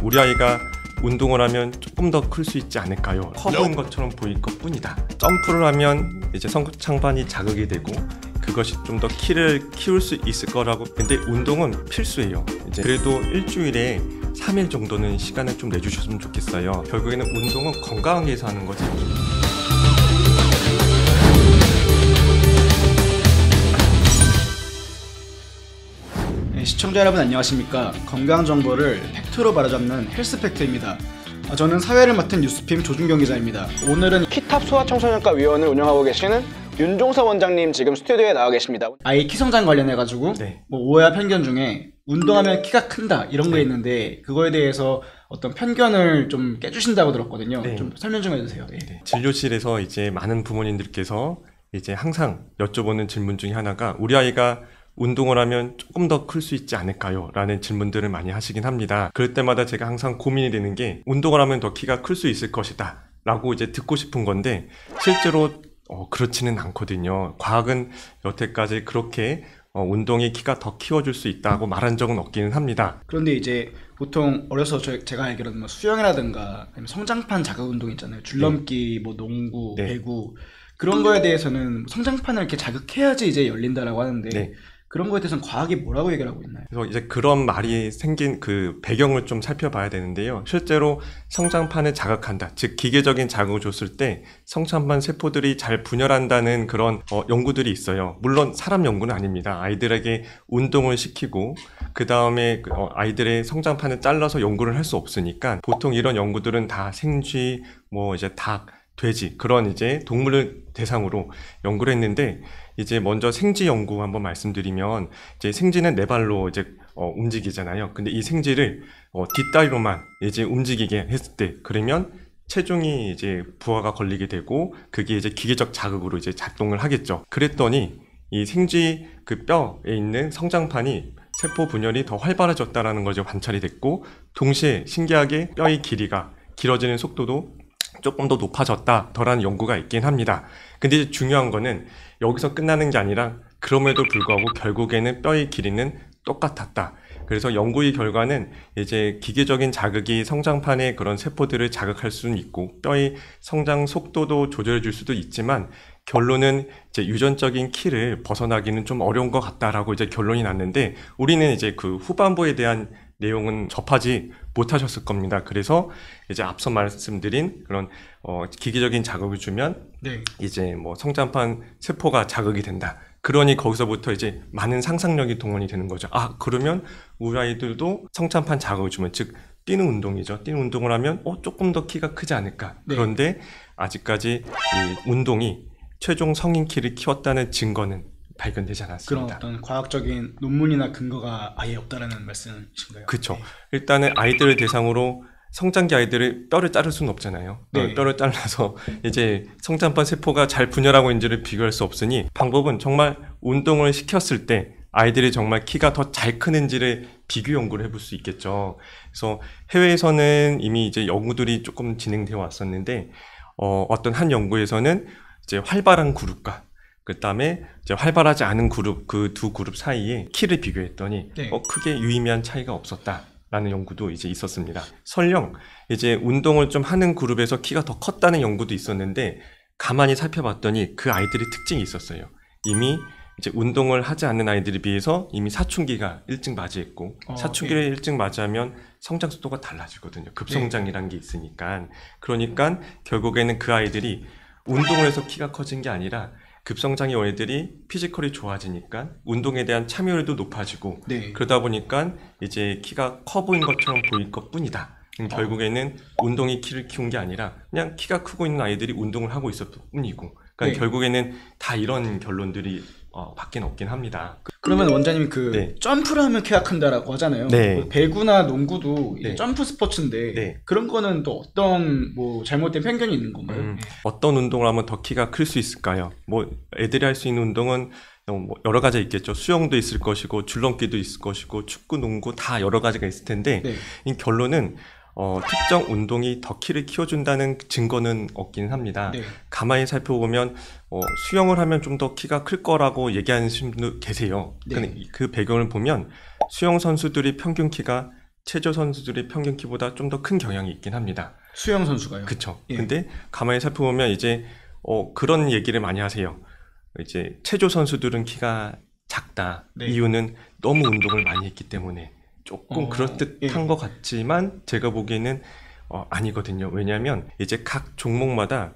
우리 아이가 운동을 하면 조금 더 클 수 있지 않을까요? 커 보이는 것처럼 보일 것 뿐이다. 점프를 하면 이제 성장판이 자극이 되고 그것이 좀 더 키를 키울 수 있을 거라고. 근데 운동은 필수예요. 이제 그래도 일주일에 3일 정도는 시간을 좀 내주셨으면 좋겠어요. 결국에는 운동은 건강하기 위해서 하는 거죠. 시청자 여러분 안녕하십니까. 건강정보를 팩트로 바로잡는 헬스팩트입니다. 저는 사회를 맡은 뉴스핌 조준경 기자입니다. 오늘은 키탑 소아청소년과 위원을 운영하고 계시는 윤종서 원장님 지금 스튜디오에 나와 계십니다. 아이 키성장 관련해가지고 뭐 오해와 편견 중에 운동하면 키가 큰다 이런 거 있는데 그거에 대해서 어떤 편견을 좀 깨주신다고 들었거든요. 좀 설명 좀 해주세요. 진료실에서 이제 많은 부모님들께서 이제 항상 여쭤보는 질문 중에 하나가 우리 아이가 운동을 하면 조금 더 클 수 있지 않을까요? 라는 질문들을 많이 하시긴 합니다. 그럴 때마다 제가 항상 고민이 되는 게 운동을 하면 더 키가 클 수 있을 것이다 라고 이제 듣고 싶은 건데 실제로 그렇지는 않거든요. 과학은 여태까지 그렇게 운동이 키가 더 키워줄 수 있다고 말한 적은 없기는 합니다. 그런데 이제 보통 어려서 제가 알기로는 뭐 수영이라든가 아니면 성장판 자극 운동 있잖아요. 줄넘기, 뭐 농구, 배구 그런 거에 대해서는 성장판을 이렇게 자극해야지 이제 열린다라고 하는데 그런 거에 대해서는 과학이 뭐라고 얘기를 하고 있나요? 그래서 이제 그런 말이 생긴 그 배경을 좀 살펴봐야 되는데요. 실제로 성장판을 자극한다, 즉 기계적인 자극을 줬을 때 성장판 세포들이 잘 분열한다는 그런 연구들이 있어요. 물론 사람 연구는 아닙니다. 아이들에게 운동을 시키고 그 다음에 아이들의 성장판을 잘라서 연구를 할 수 없으니까 보통 이런 연구들은 다 생쥐, 뭐 이제 닭, 돼지 그런 이제 동물을 대상으로 연구를 했는데 이제 먼저 생쥐 연구 한번 말씀드리면 이제 생쥐는 네 발로 이제 움직이잖아요. 근데 이 생쥐를 뒷다리로만 이제 움직이게 했을 때 그러면 체중이 이제 부하가 걸리게 되고 그게 이제 기계적 자극으로 이제 작동을 하겠죠. 그랬더니 이 생쥐 그 뼈에 있는 성장판이 세포 분열이 더 활발해졌다라는 것이 관찰이 됐고 동시에 신기하게 뼈의 길이가 길어지는 속도도 조금 더 높아졌다더라는 연구가 있긴 합니다. 근데 이제 중요한 거는 여기서 끝나는 게 아니라 그럼에도 불구하고 결국에는 뼈의 길이는 똑같았다. 그래서 연구의 결과는 이제 기계적인 자극이 성장판의 그런 세포들을 자극할 수는 있고 뼈의 성장 속도도 조절해 줄 수도 있지만 결론은 이제 유전적인 키를 벗어나기는 좀 어려운 것 같다라고 이제 결론이 났는데 우리는 이제 그 후반부에 대한 내용은 접하지 못하셨을 겁니다. 그래서 이제 앞서 말씀드린 그런 기계적인 자극을 주면 이제 뭐 성장판 세포가 자극이 된다. 그러니 거기서부터 이제 많은 상상력이 동원이 되는 거죠. 아, 그러면 우리 아이들도 성장판 자극을 주면 즉 뛰는 운동이죠. 뛰는 운동을 하면 조금 더 키가 크지 않을까. 그런데 아직까지 이 운동이 최종 성인 키를 키웠다는 증거는 발견되지 않았습니다. 그런 어떤 과학적인 논문이나 근거가 아예 없다라는 말씀이신가요? 그렇죠. 일단은 아이들을 대상으로 성장기 아이들을 뼈를 자를 수는 없잖아요. 뼈를 잘라서 이제 성장판 세포가 잘 분열하고 있는지를 비교할 수 없으니 방법은 정말 운동을 시켰을 때 아이들이 정말 키가 더 잘 크는지를 비교 연구를 해볼 수 있겠죠. 그래서 해외에서는 이미 이제 연구들이 조금 진행되어 왔었는데 어떤 한 연구에서는 이제 활발한 그룹과 그 다음에 이제 활발하지 않은 그룹, 그 두 그룹 사이에 키를 비교했더니 크게 유의미한 차이가 없었다라는 연구도 이제 있었습니다. 설령 이제 운동을 좀 하는 그룹에서 키가 더 컸다는 연구도 있었는데 가만히 살펴봤더니 그 아이들의 특징이 있었어요. 이미 이제 운동을 하지 않는 아이들에 비해서 이미 사춘기가 일찍 맞이했고 사춘기를 일찍 맞이하면 성장 속도가 달라지거든요. 급성장이라는 게 있으니까. 그러니까 결국에는 그 아이들이 운동을 해서 키가 커진 게 아니라 급성장의 아이들이 피지컬이 좋아지니까 운동에 대한 참여율도 높아지고 그러다 보니까 이제 키가 커 보이는 것처럼 보일 것 뿐이다. 결국에는 운동이 키를 키운 게 아니라 그냥 키가 크고 있는 아이들이 운동을 하고 있었을 뿐이고 그러니까 결국에는 다 이런 결론들이 밖에 없긴 합니다. 그러면 원장님이 점프를 하면 키가 큰다라고 하잖아요. 배구나 농구도 점프 스포츠인데 그런 거는 또 어떤 뭐 잘못된 편견이 있는 건가요? 어떤 운동을 하면 더 키가 클 수 있을까요? 뭐 애들이 할 수 있는 운동은 뭐 여러 가지 있겠죠. 수영도 있을 것이고 줄넘기도 있을 것이고 축구, 농구 다 여러 가지가 있을 텐데 이 결론은 특정 운동이 더 키를 키워준다는 증거는 없기는 합니다. 가만히 살펴보면 수영을 하면 좀 더 키가 클 거라고 얘기하는 분도 계세요. 그 배경을 보면 수영 선수들이 평균 키가 체조 선수들의 평균 키보다 좀 더 큰 경향이 있긴 합니다. 수영 선수가요? 그쵸. 예. 근데 가만히 살펴보면 이제 그런 얘기를 많이 하세요. 이제 체조 선수들은 키가 작다. 네. 이유는 너무 운동을 많이 했기 때문에 조금 그럴듯한 예. 것 같지만 제가 보기에는 아니거든요. 왜냐하면 이제 각 종목마다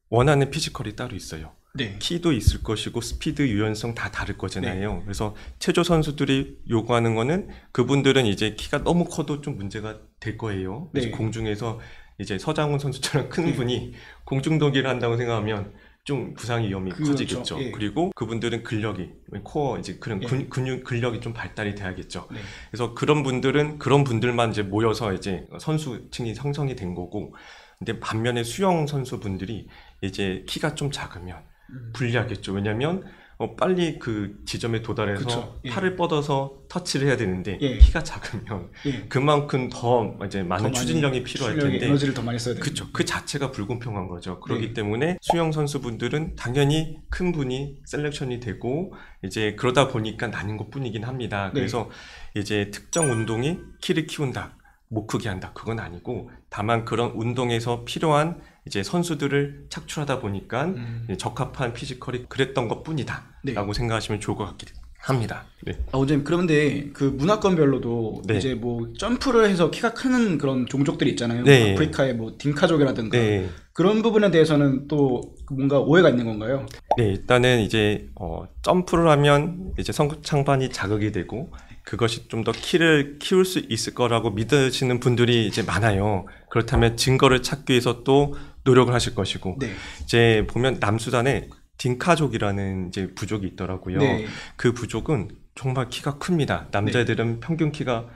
원하는 피지컬이 따로 있어요. 네. 키도 있을 것이고 스피드, 유연성 다 다를 거잖아요. 그래서 체조 선수들이 요구하는 거는 그분들은 이제 키가 너무 커도 좀 문제가 될 거예요. 그래서 네. 공중에서 이제 서장훈 선수처럼 큰 분이 공중도기를 한다고 생각하면 좀 부상 위험이 커지겠죠. 그렇죠. 예. 그리고 그분들은 근력이 코어 이제 그런 예. 근육 근력이 좀 발달이 돼야겠죠. 네. 그래서 그런 분들만 이제 모여서 이제 선수층이 형성이 된 거고, 근데 반면에 수영 선수분들이 이제 키가 좀 작으면 불리하겠죠. 왜냐하면 빨리 그 지점에 도달해서 그쵸. 예. 팔을 뻗어서 터치를 해야 되는데 예. 키가 작으면 예. 그만큼 더 이제 더 많은 많이 추진력이 필요할 출력이, 텐데, 에너지를 더 많이 써야 돼요. 그렇죠. 그 자체가 불공평한 거죠. 그렇기 네. 때문에 수영 선수분들은 당연히 큰 분이 셀렉션이 되고 이제 그러다 보니까 나뉜 것뿐이긴 합니다. 네. 그래서 이제 특정 운동이 키를 키운다, 못 크게 한다, 그건 아니고 다만 그런 운동에서 필요한 이제 선수들을 착출하다 보니까 이제 적합한 피지컬이 그랬던 것뿐이다라고 네. 생각하시면 좋을 것 같긴 합니다. 네. 원장님, 그런데 그 문화권별로도 네. 이제 뭐 점프를 해서 키가 크는 그런 종족들이 있잖아요. 네. 아프리카의 뭐 딩카족이라든가 네. 그런 부분에 대해서는 또 뭔가 오해가 있는 건가요? 네, 일단은 이제 점프를 하면 이제 성장판이 자극이 되고 그것이 좀 더 키를 키울 수 있을 거라고 믿으시는 분들이 이제 많아요. 그렇다면 증거를 찾기 위해서 또 노력을 하실 것이고, 네. 이제 보면 남수단에 딩카족이라는 이제 부족이 있더라고요. 네. 그 부족은 정말 키가 큽니다. 남자애들은 평균 키가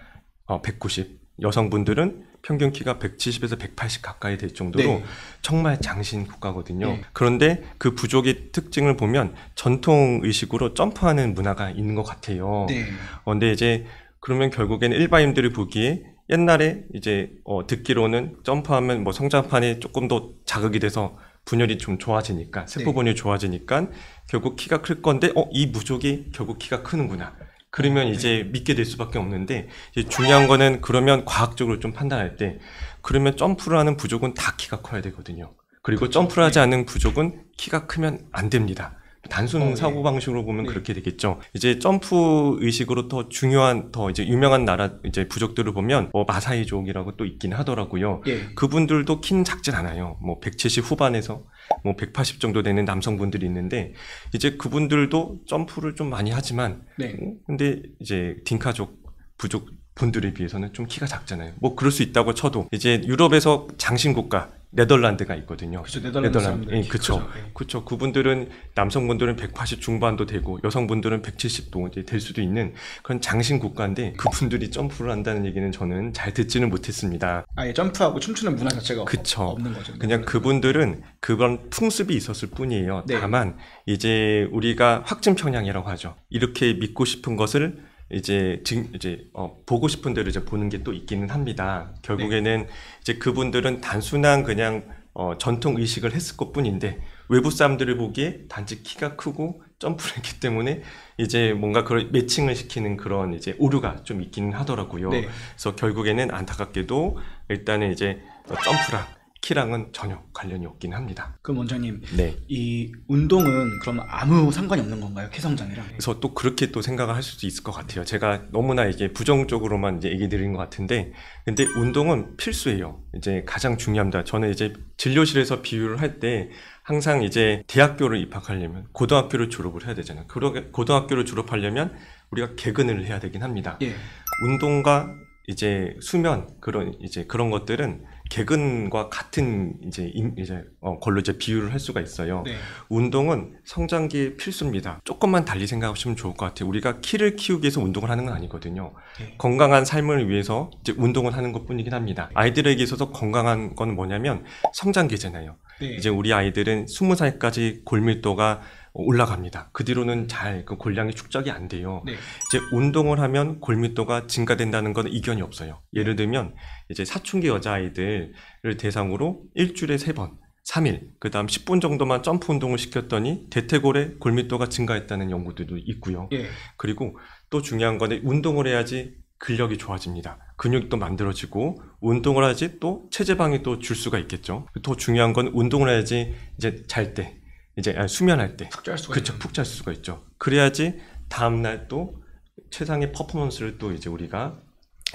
190, 여성분들은 평균 키가 170에서 180 가까이 될 정도로 네. 정말 장신 국가거든요. 네. 그런데 그 부족의 특징을 보면 전통 의식으로 점프하는 문화가 있는 것 같아요. 네. 근데 이제 그러면 결국에는 일반인들이 보기에 옛날에 이제 듣기로는 점프하면 뭐 성장판이 조금 더 자극이 돼서 분열이 좀 좋아지니까, 세포 네. 분열이 좋아지니까 결국 키가 클 건데 이 부족이 결국 키가 크는구나. 그러면 네. 이제 믿게 될 수밖에 없는데, 이제 중요한 거는 그러면 과학적으로 좀 판단할 때 그러면 점프를 하는 부족은 다 키가 커야 되거든요. 그리고 그렇죠. 점프를 하지 네. 않는 부족은 키가 크면 안 됩니다. 단순 네. 사고방식으로 보면 네. 그렇게 되겠죠. 이제 점프 의식으로 더 중요한, 더 이제 유명한 나라 이제 부족들을 보면 마사이족이라고 또 있긴 하더라고요. 예. 그분들도 키는 작진 않아요. 뭐 170 후반에서 뭐 180 정도 되는 남성분들이 있는데, 이제 그분들도 점프를 좀 많이 하지만, 네. 근데 이제 딩카족 부족 분들에 비해서는 좀 키가 작잖아요. 뭐 그럴 수 있다고 쳐도 이제 유럽에서 장신 국가 네덜란드가 있거든요. 그렇죠. 네덜란드 사람들. 예, 그렇죠. 그렇죠. 그분들은 남성분들은 180 중반도 되고 여성분들은 170도 이제 될 수도 있는 그런 장신 국가인데, 그분들이 점프를 한다는 얘기는 저는 잘 듣지는 못했습니다. 아예 점프하고 춤추는 문화 자체가 그쵸. 없는 거죠. 그냥 그분들은 그런 풍습이 있었을 뿐이에요. 네. 다만 이제 우리가 확증 편향이라고 하죠. 이렇게 믿고 싶은 것을 이제 보고 싶은 대로 이제 보는 게 또 있기는 합니다. 결국에는 이제 그분들은 단순한 그냥 전통 의식을 했을 것뿐인데, 외부 사람들을 보기에 단지 키가 크고 점프를 했기 때문에 이제 뭔가 그런 매칭을 시키는 그런 이제 오류가 좀 있기는 하더라고요. 네. 그래서 결국에는 안타깝게도 일단은 이제 점프랑 키랑은 전혀 관련이 없긴 합니다. 그럼 원장님, 네. 이 운동은 그럼 아무 상관이 없는 건가요? 키 성장이랑? 그래서 또 그렇게 또 생각을 할 수도 있을 것 같아요. 제가 너무나 이게 부정적으로만 이제 얘기 드린 것 같은데, 근데 운동은 필수예요. 이제 가장 중요합니다. 저는 이제 진료실에서 비유를 할 때 항상 이제 대학교를 입학하려면 고등학교를 졸업을 해야 되잖아요. 고등학교를 졸업하려면 우리가 개근을 해야 되긴 합니다. 예. 운동과 이제 수면 그런 것들은 개근과 같은 걸로 이제 비유를 할 수가 있어요. 네. 운동은 성장기에 필수입니다. 조금만 달리 생각하시면 좋을 것 같아요. 우리가 키를 키우기 위해서 운동을 하는 건 아니거든요. 네. 건강한 삶을 위해서 이제 운동을 하는 것뿐이긴 합니다. 아이들에게 있어서 건강한 건 뭐냐면 성장기잖아요. 네. 이제 우리 아이들은 20살까지 골밀도가 올라갑니다. 그 뒤로는 잘 그 골량이 축적이 안 돼요. 네. 이제 운동을 하면 골밀도가 증가된다는 건 이견이 없어요. 예를 들면 이제 사춘기 여자아이들을 대상으로 일주일에 3번, 3일, 그 다음 10분 정도만 점프 운동을 시켰더니 대퇴골의 골밀도가 증가했다는 연구들도 있고요. 예. 그리고 또 중요한 거는 운동을 해야지 근력이 좋아집니다. 근육도 만들어지고 운동을 하지 또 체지방이 또 줄 수가 있겠죠. 더 중요한 건 운동을 해야지 이제 잘 때, 이제 수면할 때 푹 잘 수가 그렇죠. 푹 잘 수가 있죠. 그래야지 다음날 또 최상의 퍼포먼스를 또 이제 우리가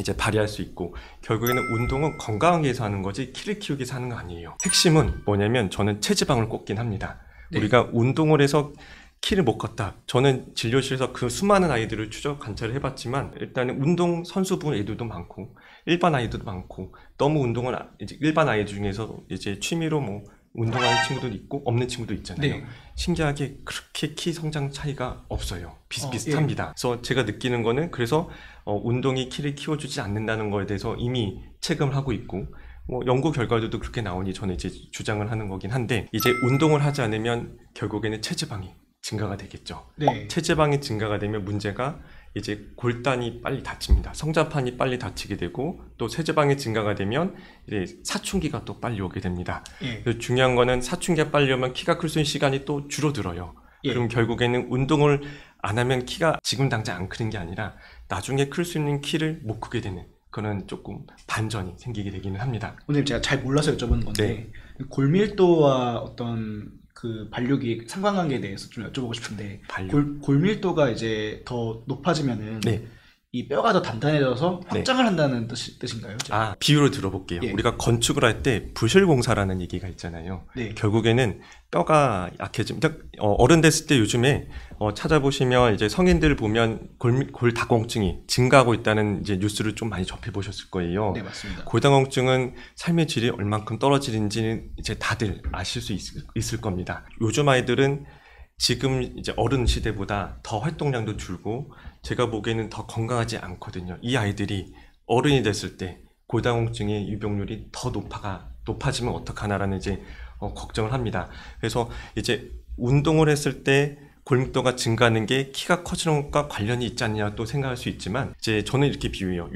이제 발휘할 수 있고, 결국에는 운동은 건강하기 위해서 하는 거지 키를 키우기 위해서 하는 거 아니에요. 핵심은 뭐냐면 저는 체지방을 꼽긴 합니다. 네. 우리가 운동을 해서 키를 못 걷다. 저는 진료실에서 그 수많은 아이들을 추적 관찰을 해봤지만 일단은 운동 선수분 애들도 많고 일반 아이들도 많고, 너무 운동을 이제 일반 아이들 중에서 이제 취미로 뭐 운동하는 친구도 있고 없는 친구도 있잖아요. 네. 신기하게 그렇게 키 성장 차이가 없어요. 비슷비슷합니다. 그래서 제가 느끼는 거는, 그래서 운동이 키를 키워주지 않는다는 거에 대해서 이미 체감을 하고 있고, 뭐 연구 결과들도 그렇게 나오니 저는 이제 주장을 하는 거긴 한데, 이제 운동을 하지 않으면 결국에는 체지방이 증가가 되겠죠. 네. 체지방이 증가가 되면 문제가 이제 골단이 빨리 다칩니다. 성장판이 빨리 다치게 되고, 또 체지방이 증가가 되면 이제 사춘기가 또 빨리 오게 됩니다. 예. 그래서 중요한 거는 사춘기가 빨리 오면 키가 클 수 있는 시간이 또 줄어들어요. 예. 그럼 결국에는 운동을 안 하면 키가 지금 당장 안 크는 게 아니라 나중에 클 수 있는 키를 못 크게 되는 그런 조금 반전이 생기게 되기는 합니다. 오늘 제가 잘 몰라서 여쭤보는 건데 골밀도와 어떤 그 발육이 상관관계에 대해서 좀 여쭤보고 싶은데, 발육. 골밀도가 이제 더 높아지면은 네. 이 뼈가 더 단단해져서 확장을 한다는 뜻인가요? 비유를 들어볼게요. 예. 우리가 건축을 할 때 부실공사라는 얘기가 있잖아요. 네. 결국에는 뼈가 약해지면, 어른 됐을 때 요즘에 찾아보시면 이제 성인들을 보면 골다공증이 증가하고 있다는 이제 뉴스를 좀 많이 접해 보셨을 거예요. 네, 맞습니다. 골다공증은 삶의 질이 얼만큼 떨어지는지는 이제 다들 아실 수 있을 겁니다. 요즘 아이들은 지금 이제 어른 시대보다 더 활동량도 줄고 제가 보기에는 더 건강하지 않거든요. 이 아이들이 어른이 됐을 때 골다공증의 유병률이 더 높아지면 어떡하나라는 이제 걱정을 합니다. 그래서 이제 운동을 했을 때 골밀도가 증가하는 게 키가 커지는 것과 관련이 있지 않냐 또 생각할 수 있지만, 이제 저는 이렇게 비유해요.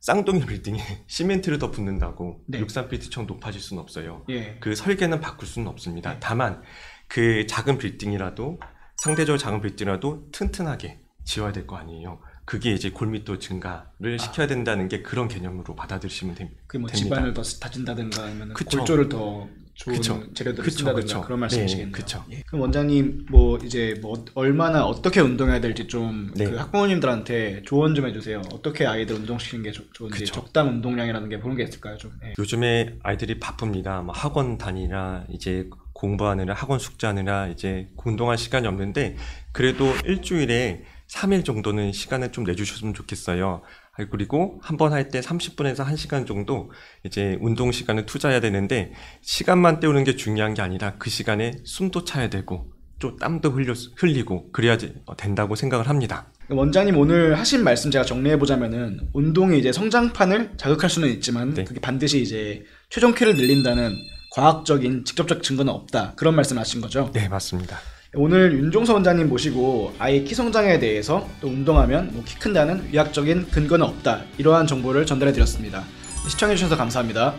쌍둥이 빌딩에 시멘트를 더 붓는다고 네. 63피트처럼 높아질 수는 없어요. 예. 그 설계는 바꿀 수는 없습니다. 네. 다만 그 작은 빌딩이라도, 상대적으로 작은 빌딩이라도 튼튼하게 지어야 될 거 아니에요. 그게 이제 골밀도 증가를 시켜야 된다는 게 그런 개념으로 받아들이시면 그 뭐 됩니다. 집안을 더 다진다든가 아니면 그쵸. 골조를 더 좋은 그쵸. 재료들을 그쵸, 쓴다든가 그쵸. 그런 말씀이시겠네요. 네, 그쵸. 예. 그럼 원장님 뭐 이제 뭐 얼마나 어떻게 운동해야 될지 좀 네. 그 학부모님들한테 조언 좀 해주세요. 어떻게 아이들 운동시키는 게 좋은지, 그쵸. 적당 운동량이라는 게 그런 게 있을까요? 좀. 예. 요즘에 아이들이 바쁩니다. 뭐 학원 다니라 이제 공부하느라, 학원 숙제하느라 이제 운동할 시간이 없는데, 그래도 일주일에 3일 정도는 시간을 좀 내주셨으면 좋겠어요. 그리고 한 번 할 때 30분에서 1시간 정도 이제 운동 시간을 투자해야 되는데, 시간만 때우는 게 중요한 게 아니라 그 시간에 숨도 차야 되고 좀 땀도 흘리고 그래야지 된다고 생각을 합니다. 원장님 오늘 하신 말씀 제가 정리해 보자면은, 운동이 이제 성장판을 자극할 수는 있지만 네. 그게 반드시 이제 최종 키를 늘린다는 과학적인 직접적 증거는 없다, 그런 말씀하신 거죠? 네, 맞습니다. 오늘 윤종서 원장님 모시고 아이 키 성장에 대해서, 또 운동하면 뭐 키 큰다는 의학적인 근거는 없다, 이러한 정보를 전달해 드렸습니다. 시청해 주셔서 감사합니다.